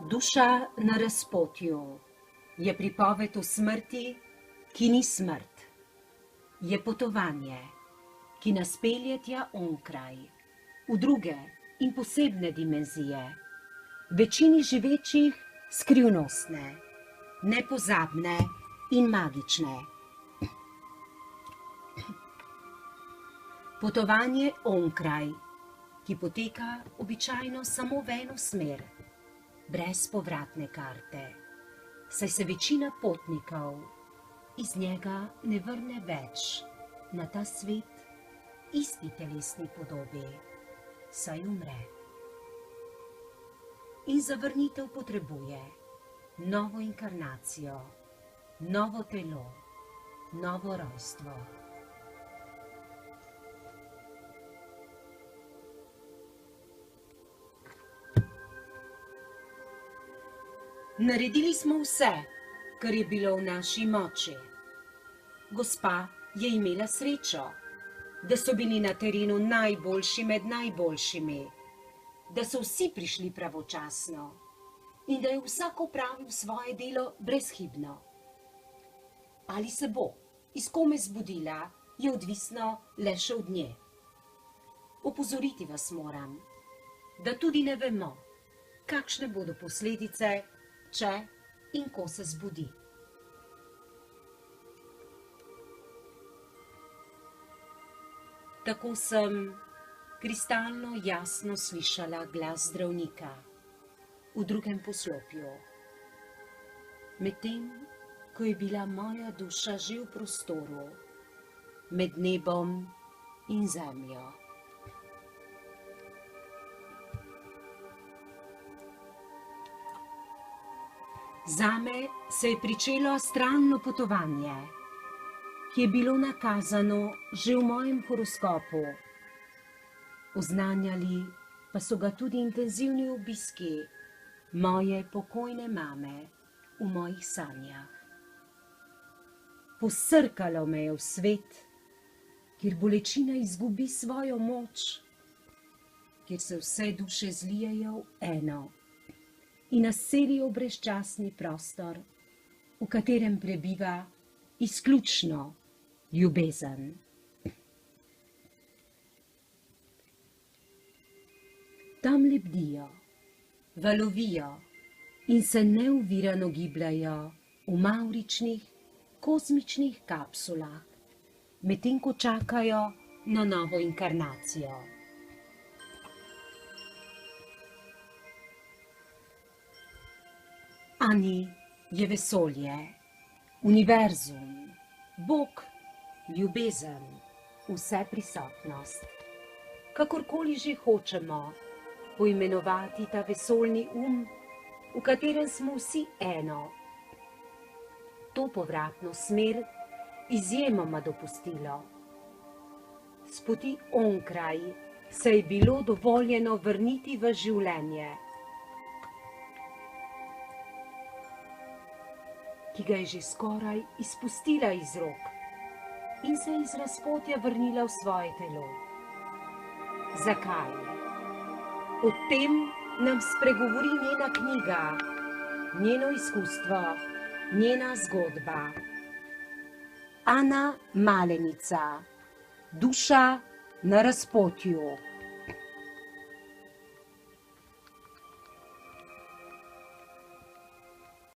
Duša na razpotju je pripoved o smrti, ki ni smrt. Je potovanje, ki nas pelje tja onkraj, v druge in posebne dimenzije, večini živečih skrivnostne, nepozabne in magične. Potovanje onkraj, ki poteka običajno samo v eno smer, brez povratne karte, saj se večina potnikov iz njega ne vrne več na ta svet isti telesni podobi, saj umre. In za vrnitev potrebuje novo inkarnacijo, novo telo, novo rojstvo. Naredili smo vse, kar je bilo v naši moči. Gospa je imela srečo, da so bili na terenu najboljši med najboljšimi, da so vsi prišli pravočasno in da je vsak opravil svoje delo brezhibno. Ali se bo iz kome zbudila, je odvisno le še od nje. Opozoriti vas moram, da tudi ne vemo, kakšne bodo posledice, če in ko se zbudi. Tako sem kristalno jasno slišala glas zdravnika v drugem poslopju, medtem ko je bila moja duša že v prostoru, med nebom in zemljo. Zame se je pričelo astralno potovanje, ki je bilo nakazano že v mojem horoskopu. Oznanjali pa so ga tudi intenzivni obiski moje pokojne mame v mojih sanjah. Posrkalo me je v svet, kjer bolečina izgubi svojo moč, kjer se vse duše zlijejo v eno in naselijo v brezčasni prostor, v katerem prebiva izključno ljubezen. Tam lebdijo, valovijo in se neovirano gibljajo v mavričnih, kozmičnih kapsulah, medtem ko čakajo na novo inkarnacijo. Ani je vesolje, univerzum, Bog, ljubezen, vse prisotnost. Kakorkoli že hočemo poimenovati ta vesoljni v katerem smo vsi eno. To povratno smer izjemoma dopustilo. S poti onkraj se je bilo dovoljeno vrniti v življenje, ki ga je že skoraj izpustila iz rok in se iz razpotja vrnila v svoje telo. Zakaj? O tem nam spregovori njena knjiga, njeno izkustvo, njena zgodba. Ana Malenica, Duša na razpotju.